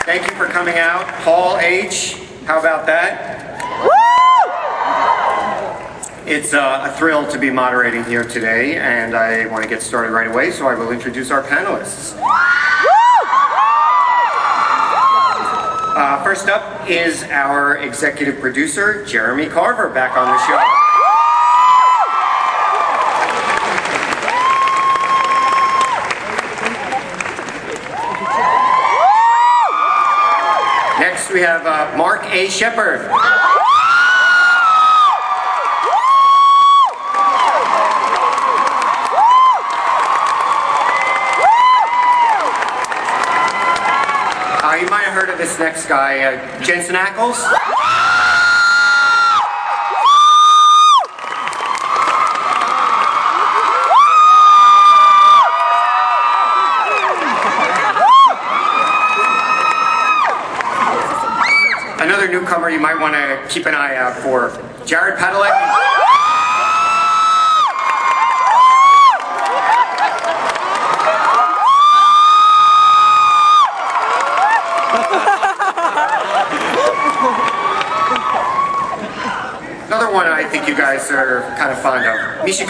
Thank you for coming out. Paul H., how about that? It's a thrill to be moderating here today, and I want to get started right away, so I will introduce our panelists. First up is our executive producer, Jeremy Carver, back on the show. Next we have Mark A. Sheppard. You might have heard of this next guy, Jensen Ackles. Another newcomer you might want to keep an eye out for, Padalecki. Another one I think you guys are kind of fond of, Misha.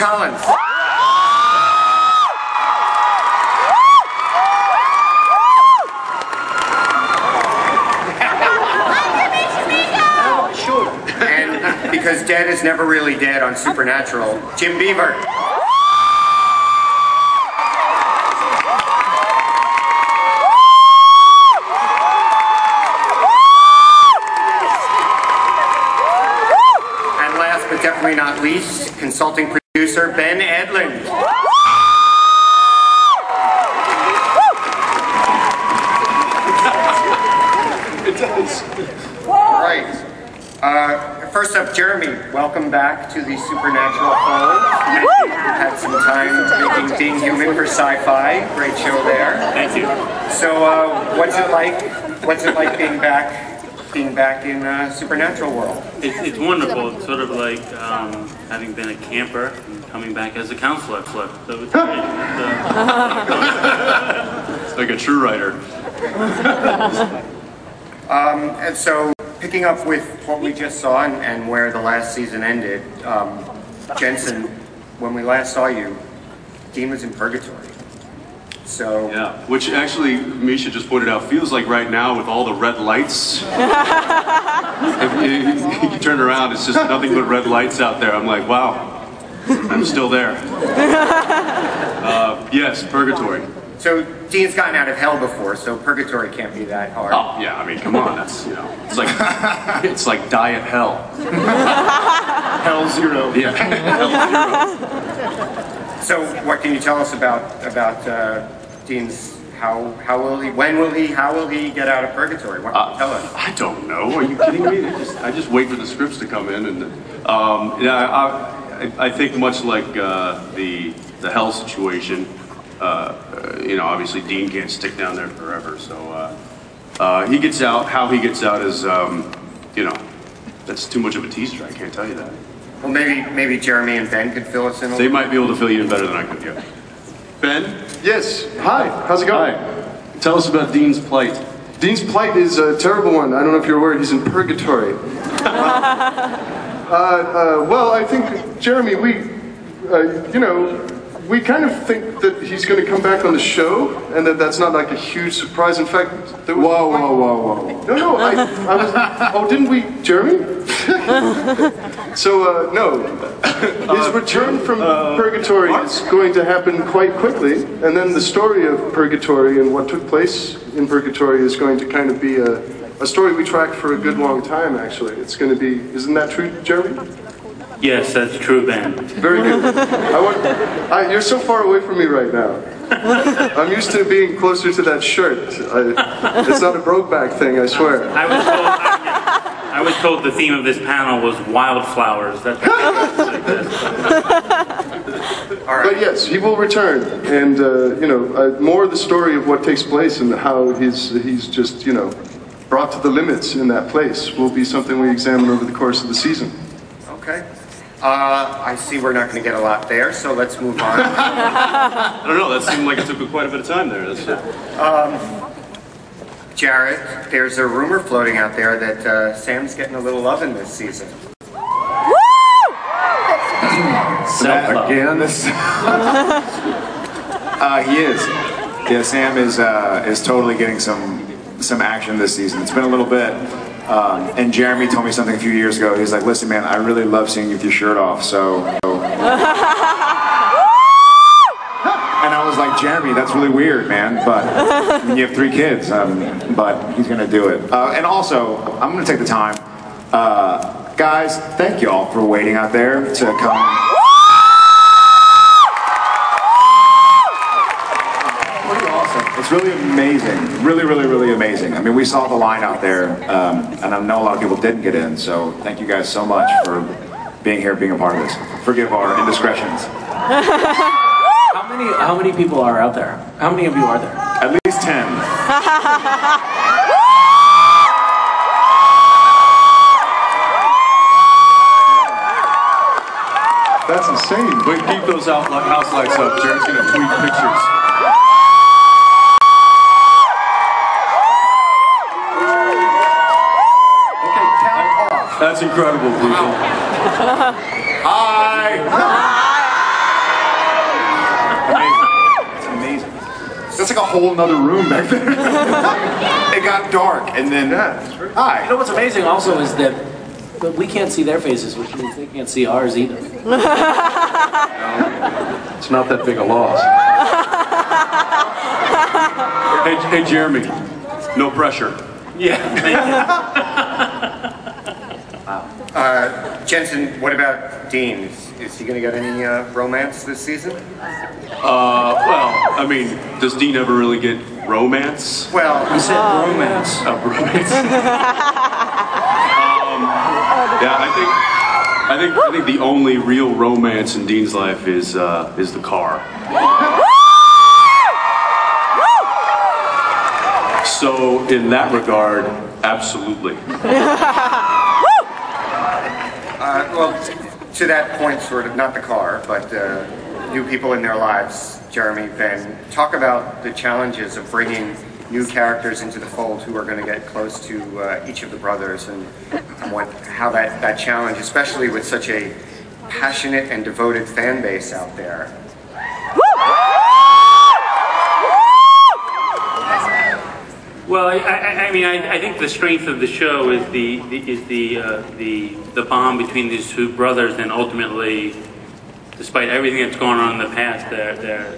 And because dead is never really dead on Supernatural, Beaver. But definitely not least, consulting producer Edlund. It does. All right. First up, Jeremy, welcome back to the Supernatural fold. You've had some time making Being Human for Sci-Fi. Great show there. Thank you. So, what's it like? What's it like being back in Supernatural world? It's wonderful. It's sort of like having been a camper and coming back as a counselor. So it's great. It's like a true writer. And so, picking up with what we just saw and where the last season ended, Jensen, when we last saw you, Dean was in purgatory. So yeah, which actually Misha just pointed out feels like right now with all the red lights. If you turn around, it's just nothing but red lights out there. I'm like, wow, I'm still there. Yes, purgatory. So Dean's gotten out of hell before, so purgatory can't be that hard. Oh yeah, I mean, come on, that's it's like diet hell. Hell zero. Yeah, hell zero. So what can you tell us about Dean's? How will he? When will he? How will he get out of purgatory? What can you tell us? I don't know. Are you kidding me? I just wait for the scripts to come in, and yeah, I think much like the hell situation. Obviously Dean can't stick down there forever, so he gets out. How he gets out is, that's too much of a teaser. I can't tell you that. Well, maybe Jeremy and Ben could fill us in. They might be able to fill you in better than I could. Yeah. Ben? Yes. Hi. How's it going? Hi. Tell us about Dean's plight. Dean's plight is a terrible one. I don't know if you're aware. He's in purgatory. Well, I think Jeremy, we kind of think that he's going to come back on the show, and that's not like a huge surprise. In fact, there was Whoa. No, I was. Oh, didn't we, Jeremy? So, no. His return from purgatory is going to happen quite quickly, and then the story of purgatory and what took place in purgatory is going to kind of be a story we track for a good long time, actually. It's going to be, isn't that true, Jeremy? Yes, that's true, Ben. Very good. You're so far away from me right now. I'm used to being closer to that shirt. It's not a Brokeback thing, I swear. I was told the theme of this panel was wildflowers. That's like this. All right. But yes, he will return, and more of the story of what takes place and how he's just brought to the limits in that place will be something we examine over the course of the season. Okay. I see we're not going to get a lot there, so let's move on. I don't know, that seemed like it took quite a bit of time there. Jared, there's a rumor floating out there that Sam's getting a little loving this season. Self-love. Again, he is. Yeah, Sam is totally getting some action this season. It's been a little bit. And Jeremy told me something a few years ago. He's like, listen, man, I really love seeing you with your shirt off, so. And I was like, Jeremy, that's really weird, man, but you have 3 kids, but he's gonna do it. And also, I'm gonna take the time. Guys, thank y'all for waiting out there to come. Pretty awesome. It's really amazing. Really amazing. I mean, we saw the line out there, and I know a lot of people didn't get in, so thank you guys so much for being here, being a part of this. Forgive our indiscretions. How many people are out there? How many of you are there? At least 10. That's insane. Wait, keep those house lights up. Jared's gonna tweet pictures. Okay, count off. That's incredible, people. Hi! It's amazing. That's like a whole nother room back there. It got dark, and then, hi. You know what's amazing also is that we can't see their faces, which means they can't see ours either. It's not that big a loss. Hey, Jeremy, no pressure. Yeah. Jensen, what about Dean? Is he going to get any romance this season? Well, I mean, does Dean ever really get romance? Well, You said romance. Romance. Yeah, I think the only real romance in Dean's life is the car. So in that regard, absolutely. well, to that point, sort of, not the car, but new people in their lives, Jeremy, Ben, talk about the challenges of bringing new characters into the fold who are going to get close to each of the brothers, and how that challenge, especially with such a passionate and devoted fan base out there. Well, I mean, I think the strength of the show is the bond between these 2 brothers, and ultimately, despite everything that's gone on in the past, they're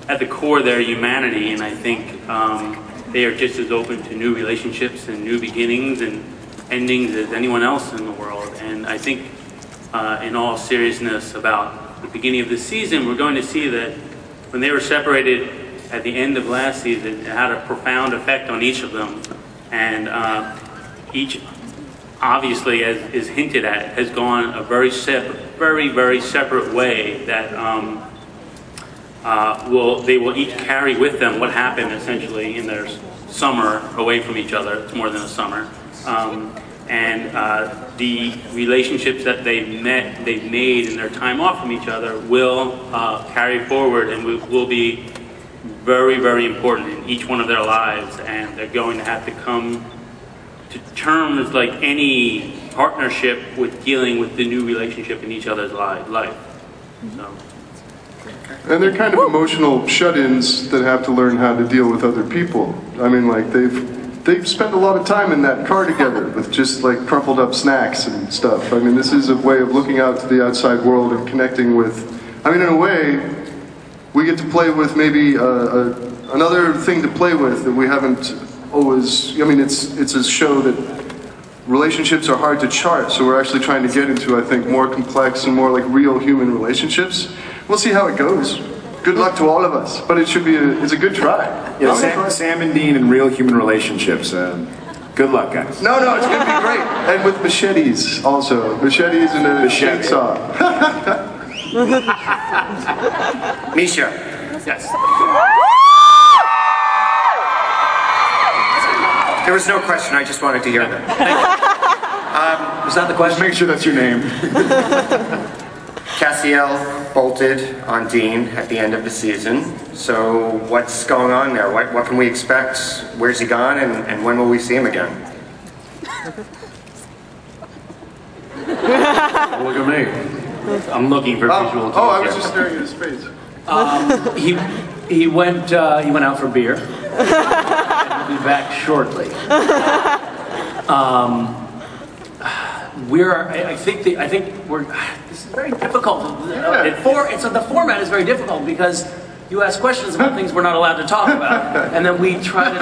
at the core their humanity, and I think they are just as open to new relationships and new beginnings and endings as anyone else in the world. And I think, in all seriousness, about the beginning of the season, we're going to see that when they were separated at the end of last season, it had a profound effect on each of them, and each, obviously, as is hinted at, has gone a very separate way that they will each carry with them what happened essentially in their summer away from each other. It's more than a summer. And the relationships that they've made in their time off from each other will carry forward and will be very important in each one of their lives, and they're going to have to come to terms like any partnership with dealing with the new relationship in each other's life. So. And they're kind of emotional shut-ins that have to learn how to deal with other people. I mean, like, they've spent a lot of time in that car together with just like crumpled up snacks and stuff. I mean, this is a way of looking out to the outside world and connecting with, I mean, in a way, we get to play with maybe another thing to play with that we haven't always, I mean, it's a show that relationships are hard to chart, so we're actually trying to get into, I think, more complex and more like real human relationships. We'll see how it goes. Good luck to all of us, but it should be it's a good try. Yeah, Sam and Dean in real human relationships. Good luck, guys. No, it's going to be great. And with machetes also. Machetes and a chainsaw. Misha. Yes. There was no question, I just wanted to hear that. Was that the question? Make sure that's your name. Cassiel, bolted on Dean at the end of the season. So what's going on there? What can we expect? Where's he gone, and when will we see him again? Look at me. I'm looking for visual cues. Oh, I was here. just staring at his face. He went out for beer. And he'll be back shortly. I think we're. This is very difficult. The format is very difficult because you ask questions about things we're not allowed to talk about, and then we try to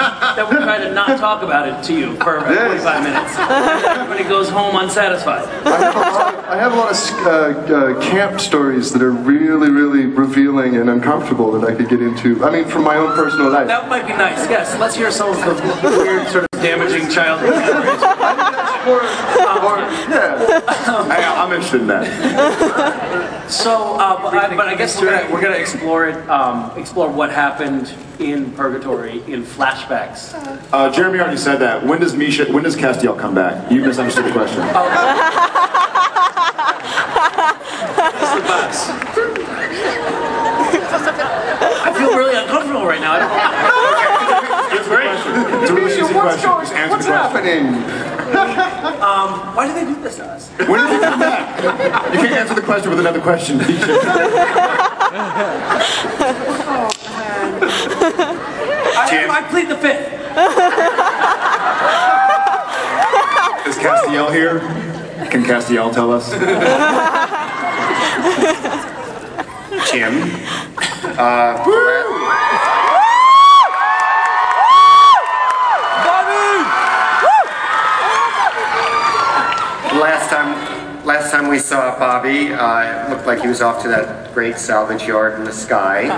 not talk about it to you for 45 minutes. And everybody goes home unsatisfied. I have a lot of camp stories that are really, really revealing and uncomfortable that I could get into. I mean, from my own personal life. That might be nice. Yes, let's hear some of the weird, sort of damaging childhood memories. I'm interested in that. So, but I guess we're gonna explore it. Explore what happened in Purgatory in flashbacks. Jeremy already said that. When does Castiel come back? You misunderstood the question. That's the best. I feel really uncomfortable right now. I don't know. It's great. It's a really easy question. Just answer What's the question. happening? Why do they do this to us? When does he come back? You can't answer the question with another question. I plead the fifth. Is Castiel here? Can Castiel tell us? Jim. Last time we saw Bobby, it looked like he was off to that great salvage yard in the sky.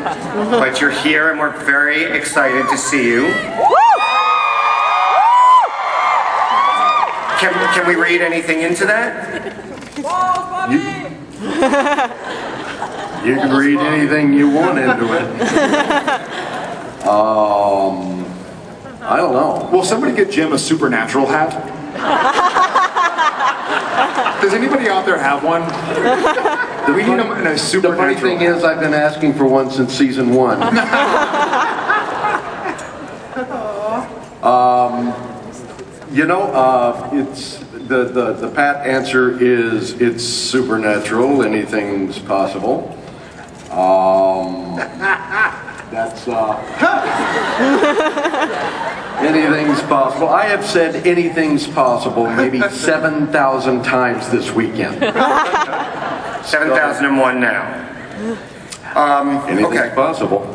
But you're here, and we're very excited to see you. Can we read anything into that? You can read anything you want into it. I don't know. Will somebody get Jim a supernatural hat? Does anybody out there have one? Do we need him in a supernatural? The funny thing is, I've been asking for one since season 1. It's the pat answer is it's supernatural. Anything's possible. Anything's possible. I have said anything's possible maybe 7,000 times this weekend. 7,001 now. Anything's Okay. possible.